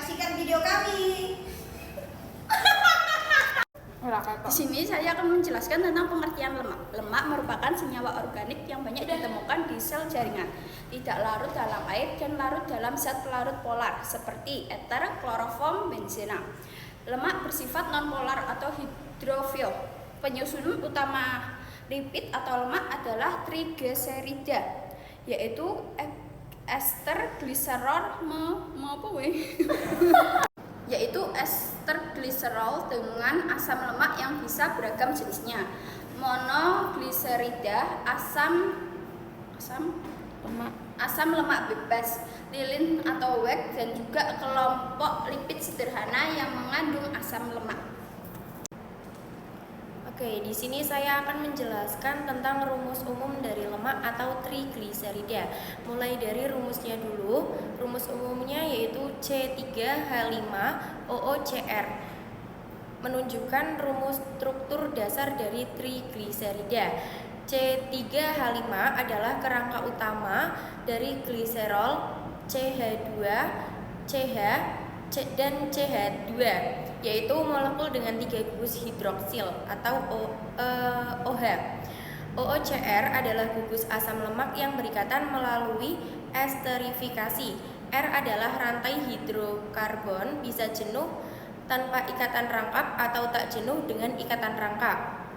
Saksikan video kami. Di sini saya akan menjelaskan tentang pengertian lemak. Lemak merupakan senyawa organik yang banyak ditemukan di sel jaringan, tidak larut dalam air dan larut dalam zat pelarut polar seperti ether, kloroform, benzena. Lemak bersifat nonpolar atau hidrofil. Penyusun utama lipid atau lemak adalah trigliserida, yaitu ester gliserol yaitu ester gliserol dengan asam lemak yang bisa beragam jenisnya. Monogliserida, asam lemak bebas, lilin atau wax, dan juga kelompok lipid sederhana yang mengandung asam lemak. Oke, di sini saya akan menjelaskan tentang rumus umum dari lemak atau trigliserida. Mulai dari rumusnya dulu. Rumus umumnya yaitu C3H5OOCr. Menunjukkan rumus struktur dasar dari trigliserida. C3H5 adalah kerangka utama dari gliserol, CH2, CH, dan CH2, yaitu molekul dengan 3 gugus hidroksil atau OH. OOCr adalah gugus asam lemak yang berikatan melalui esterifikasi. R adalah rantai hidrokarbon bisa jenuh tanpa ikatan rangkap atau tak jenuh dengan ikatan rangkap.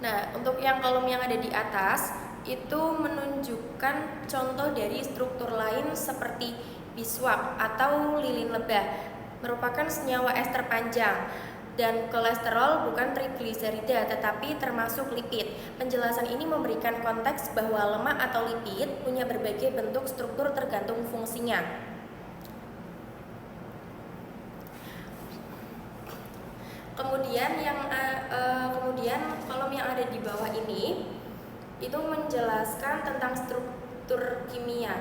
Nah, untuk yang kolom yang ada di atas itu menunjukkan contoh dari struktur lain seperti biswak atau lilin lebah, merupakan senyawa ester panjang, dan kolesterol bukan trigliserida tetapi termasuk lipid. Penjelasan ini memberikan konteks bahwa lemak atau lipid punya berbagai bentuk struktur tergantung fungsinya. Kemudian kolom yang ada di bawah ini itu menjelaskan tentang struktur kimia.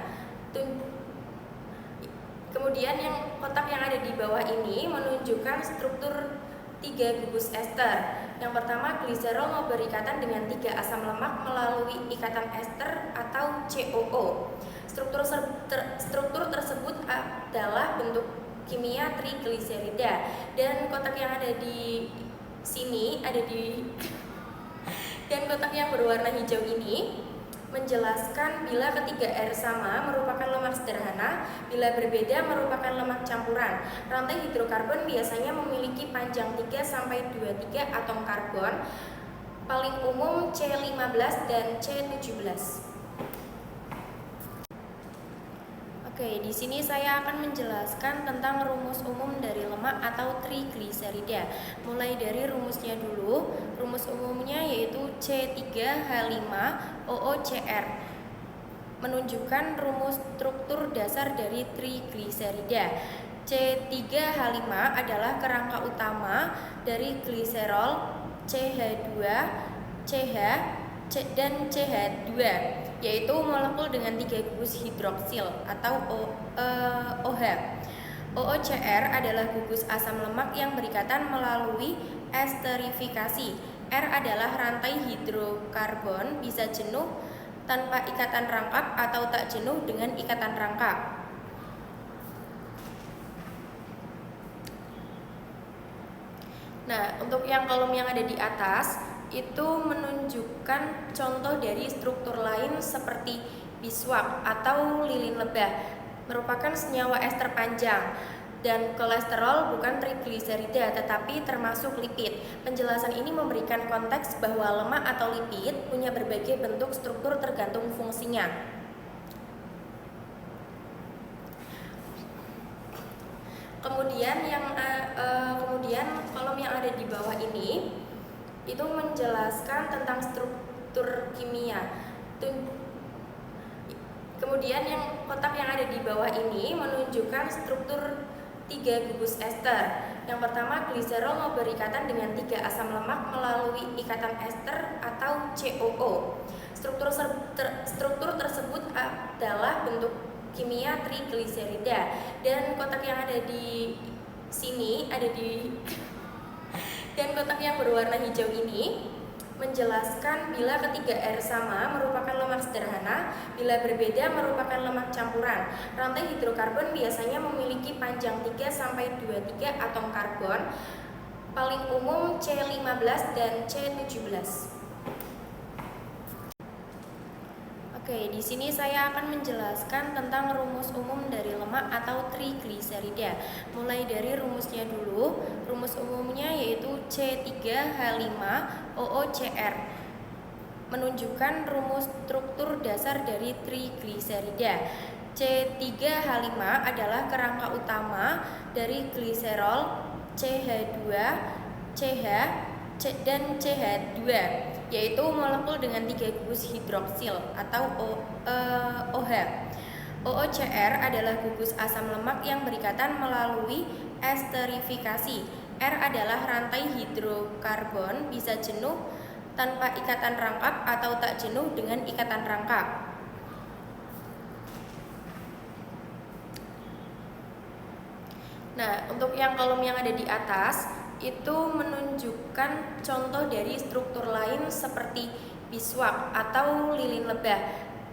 Kemudian yang kotak yang ada di bawah ini menunjukkan struktur 3 gugus ester. Yang pertama, gliserol berikatan dengan 3 asam lemak melalui ikatan ester atau COO. Struktur tersebut adalah bentuk kimia trigliserida, dan kotak yang ada di sini dan kotak yang berwarna hijau ini menjelaskan bila ketiga R sama merupakan lemak sederhana, bila berbeda merupakan lemak campuran. Rantai hidrokarbon biasanya memiliki panjang 3-23 atom karbon, paling umum C15 dan C17. Oke, di sini saya akan menjelaskan tentang rumus umum dari lemak atau trigliserida. Mulai dari rumusnya dulu. Rumus umumnya yaitu C3H5OOCr. Menunjukkan rumus struktur dasar dari trigliserida. C3H5 adalah kerangka utama dari gliserol, CH2, CH, dan CH2, yaitu molekul dengan 3 gugus hidroksil atau OH. OOCr adalah gugus asam lemak yang berikatan melalui esterifikasi. R adalah rantai hidrokarbon bisa jenuh tanpa ikatan rangkap atau tak jenuh dengan ikatan rangkap. Nah, untuk yang kolom yang ada di atas itu menunjukkan contoh dari struktur lain seperti biswak atau lilin lebah, merupakan senyawa ester panjang, dan kolesterol bukan trigliserida tetapi termasuk lipid. Penjelasan ini memberikan konteks bahwa lemak atau lipid punya berbagai bentuk struktur tergantung fungsinya. Kemudian kolom yang ada di bawah ini itu menjelaskan tentang struktur kimia. Kemudian yang kotak yang ada di bawah ini menunjukkan struktur 3 gugus ester. Yang pertama, gliserol berikatan dengan 3 asam lemak melalui ikatan ester atau COO. Struktur tersebut adalah bentuk kimia trigliserida, dan kotak yang ada di sini dan kotak yang berwarna hijau ini menjelaskan bila ketiga R sama merupakan lemak sederhana, bila berbeda merupakan lemak campuran. Rantai hidrokarbon biasanya memiliki panjang 3-23 atom karbon, paling umum C15 dan C17. Oke, di sini saya akan menjelaskan tentang rumus umum dari lemak atau trigliserida. Mulai dari rumusnya dulu. Rumus umumnya yaitu C3H5OOCr. Menunjukkan rumus struktur dasar dari trigliserida. C3H5 adalah kerangka utama dari gliserol CH2, CH, dan CH2, yaitu molekul dengan 3 gugus hidroksil atau OH. OOCr adalah gugus asam lemak yang berikatan melalui esterifikasi. R adalah rantai hidrokarbon bisa jenuh tanpa ikatan rangkap atau tak jenuh dengan ikatan rangkap. Nah, untuk yang kolom yang ada di atas itu menunjukkan contoh dari struktur lain seperti biswak atau lilin lebah,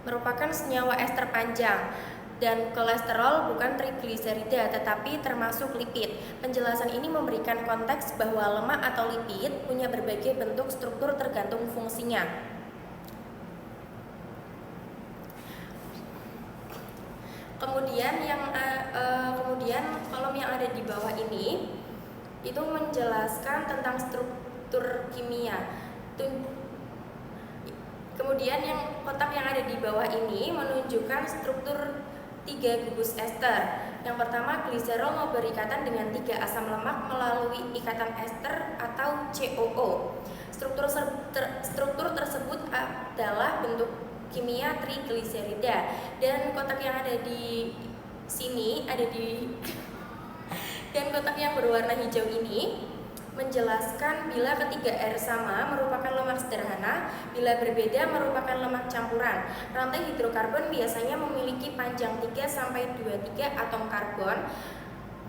merupakan senyawa ester panjang, dan kolesterol bukan trigliserida tetapi termasuk lipid. Penjelasan ini memberikan konteks bahwa lemak atau lipid punya berbagai bentuk struktur tergantung fungsinya. Kemudian kolom yang ada di bawah ini itu menjelaskan tentang struktur kimia. Kemudian yang kotak yang ada di bawah ini menunjukkan struktur 3 gugus ester. Yang pertama, gliserol berikatan dengan 3 asam lemak melalui ikatan ester atau COO. Struktur tersebut adalah bentuk kimia trigliserida, dan kotak yang ada di sini dan kotak yang berwarna hijau ini menjelaskan bila ketiga R sama merupakan lemak sederhana, bila berbeda merupakan lemak campuran. Rantai hidrokarbon biasanya memiliki panjang 3-23 atom karbon,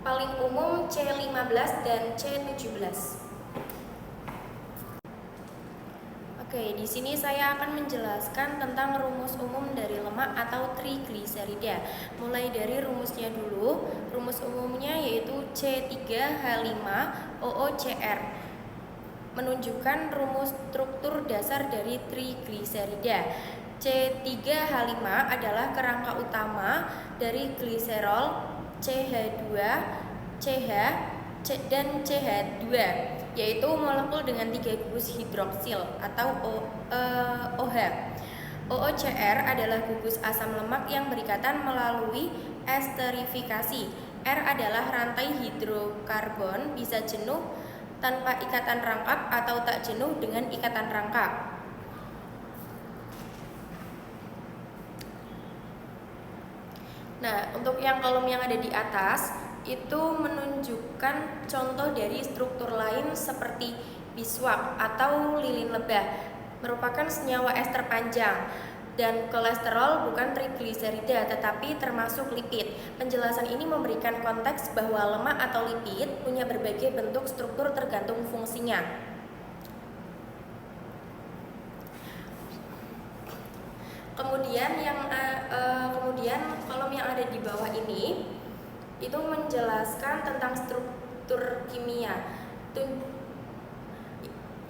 paling umum C15 dan C17. Oke, di sini saya akan menjelaskan tentang rumus umum dari lemak atau trigliserida. Mulai dari rumusnya dulu. Rumus umumnya yaitu C3H5OOCr. Menunjukkan rumus struktur dasar dari trigliserida. C3H5 adalah kerangka utama dari gliserol CH2, CH, dan CH2, yaitu molekul dengan 3 gugus hidroksil atau OH. OOCr adalah gugus asam lemak yang berikatan melalui esterifikasi. R adalah rantai hidrokarbon bisa jenuh tanpa ikatan rangkap atau tak jenuh dengan ikatan rangkap. Nah, untuk yang kolom yang ada di atas itu menunjukkan contoh dari struktur lain seperti biswak atau lilin lebah, merupakan senyawa ester panjang, dan kolesterol bukan trigliserida tetapi termasuk lipid. Penjelasan ini memberikan konteks bahwa lemak atau lipid punya berbagai bentuk struktur tergantung fungsinya. Kemudian kolom yang ada di bawah ini itu menjelaskan tentang struktur kimia.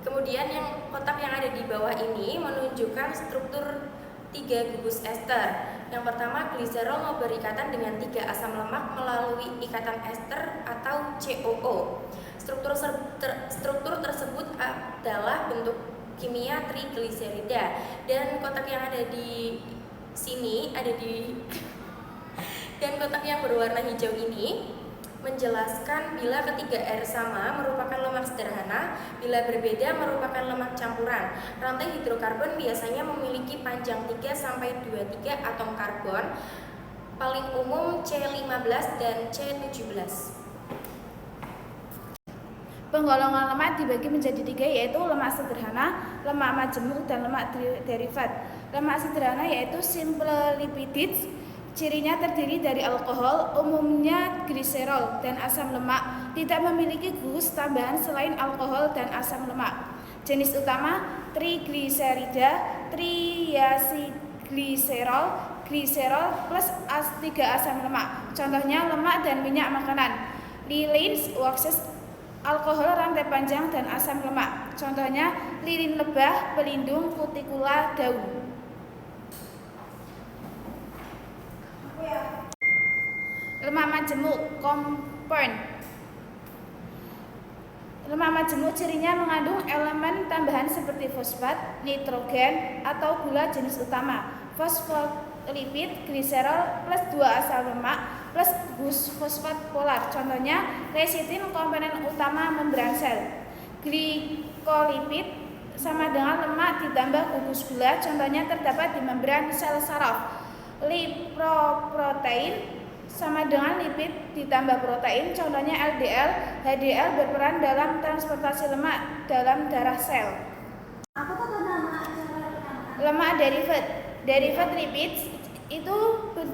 Kemudian yang kotak yang ada di bawah ini menunjukkan struktur 3 gugus ester. Yang pertama, gliserol berikatan dengan 3 asam lemak melalui ikatan ester atau COO. Struktur tersebut adalah bentuk kimia trigliserida, dan kotak yang ada di sini dan kotak yang berwarna hijau ini menjelaskan bila ketiga R sama merupakan lemak sederhana, bila berbeda merupakan lemak campuran. Rantai hidrokarbon biasanya memiliki panjang 3-23 atom karbon, paling umum C15 dan C17. Penggolongan lemak dibagi menjadi 3, yaitu lemak sederhana, lemak majemuk, dan lemak derivat. Lemak sederhana yaitu simple lipids. Cirinya terdiri dari alkohol, umumnya gliserol, dan asam lemak, tidak memiliki gugus tambahan selain alkohol dan asam lemak. Jenis utama trigliserida, triacylglycerol, gliserol plus 3 asam lemak. Contohnya lemak dan minyak makanan. Lilin, waxes, alkohol rantai panjang dan asam lemak. Contohnya lilin lebah, pelindung, kutikula, daun. Lemak majemuk, compound. Lemak majemuk cirinya mengandung elemen tambahan seperti fosfat, nitrogen, atau gula jenis utama, fosfolipid, gliserol plus 2 asam lemak plus fosfat polar. Contohnya lecitin, komponen utama membran sel. Glikolipid sama dengan lemak ditambah gugus gula. Contohnya terdapat di membran sel saraf. Lipoprotein sama dengan lipid ditambah protein. Contohnya LDL, HDL berperan dalam transportasi lemak dalam darah sel. Lemak derivat lipid itu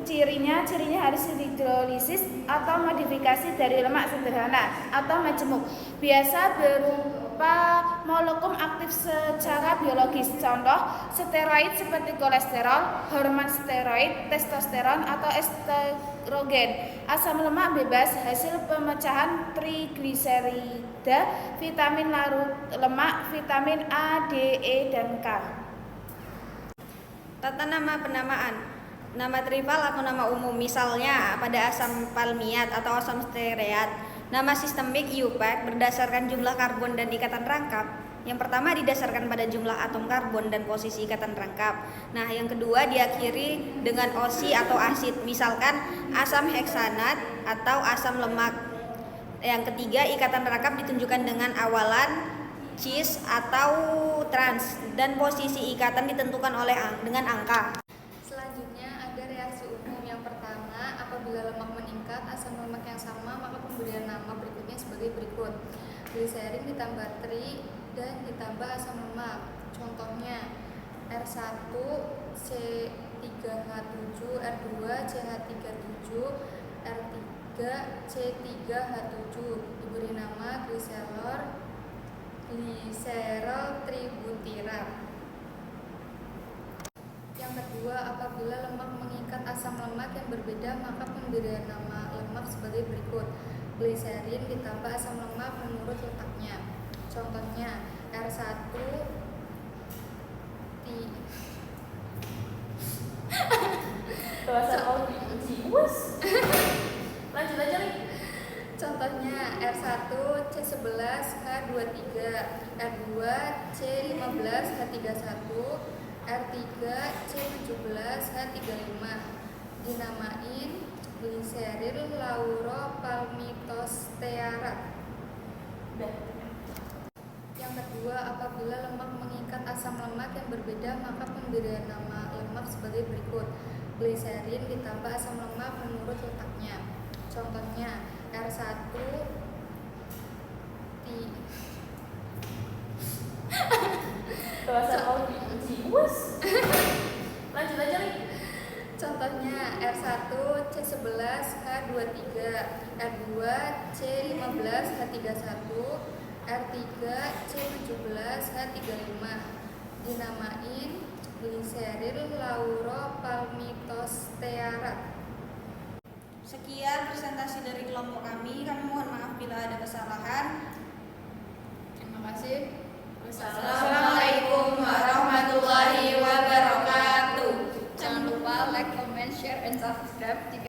cirinya harus hidrolisis atau modifikasi dari lemak sederhana atau majemuk, biasa berupa molekul aktif secara biologis. Contoh steroid seperti kolesterol, hormon steroid, testosteron atau estrogen. Asam lemak bebas hasil pemecahan trigliserida, vitamin larut lemak, vitamin A, D, E, dan K. Tata nama penamaan. Nama trifal atau nama umum, misalnya pada asam palmiat atau asam steareat. Nama sistemik IUPAC berdasarkan jumlah karbon dan ikatan rangkap. Yang pertama didasarkan pada jumlah atom karbon dan posisi ikatan rangkap. Nah, yang kedua diakhiri dengan osi atau asid, misalkan asam heksanat atau asam lemak. Yang ketiga, ikatan rangkap ditunjukkan dengan awalan cis atau trans, dan posisi ikatan ditentukan dengan angka. Selanjutnya ada reaksi umum. Yang pertama, apabila lemak meningkat asam lemak yang sama, maka pemberian nama berikutnya sebagai berikut: gliserin ditambah tri dan ditambah asam lemak. Contohnya R1C3H7, R2 CH37, R3 C3H7, diberi nama gliserol tributirat. Yang kedua, apabila lemak mengikat asam lemak yang berbeda, maka pemberian nama lemak sebagai berikut: gliserin ditambah asam lemak menurut letaknya. Contohnya R1 Lanjut aja nih. Contohnya R1 C11H23, R2 C15H31, R3 C17H35. Dinamain gliseril lauropalmitostearat. Yang kedua, apabila lemak mengikat asam lemak yang berbeda, maka pemberian nama lemak sebagai berikut: gliserin ditambah asam lemak menurut letaknya. Contohnya R1 Lanjut aja nih. Contohnya R1 C11H23, R2 C15H31, R3 C17H35. Dinamain gliseril lauropalmitostearat. Sekian presentasi dari kelompok kami. Kami mohon maaf bila ada kesalahan. Terima kasih. Assalamualaikum warahmatullahi wabarakatuh. Jangan lupa like, comment, share, and subscribe.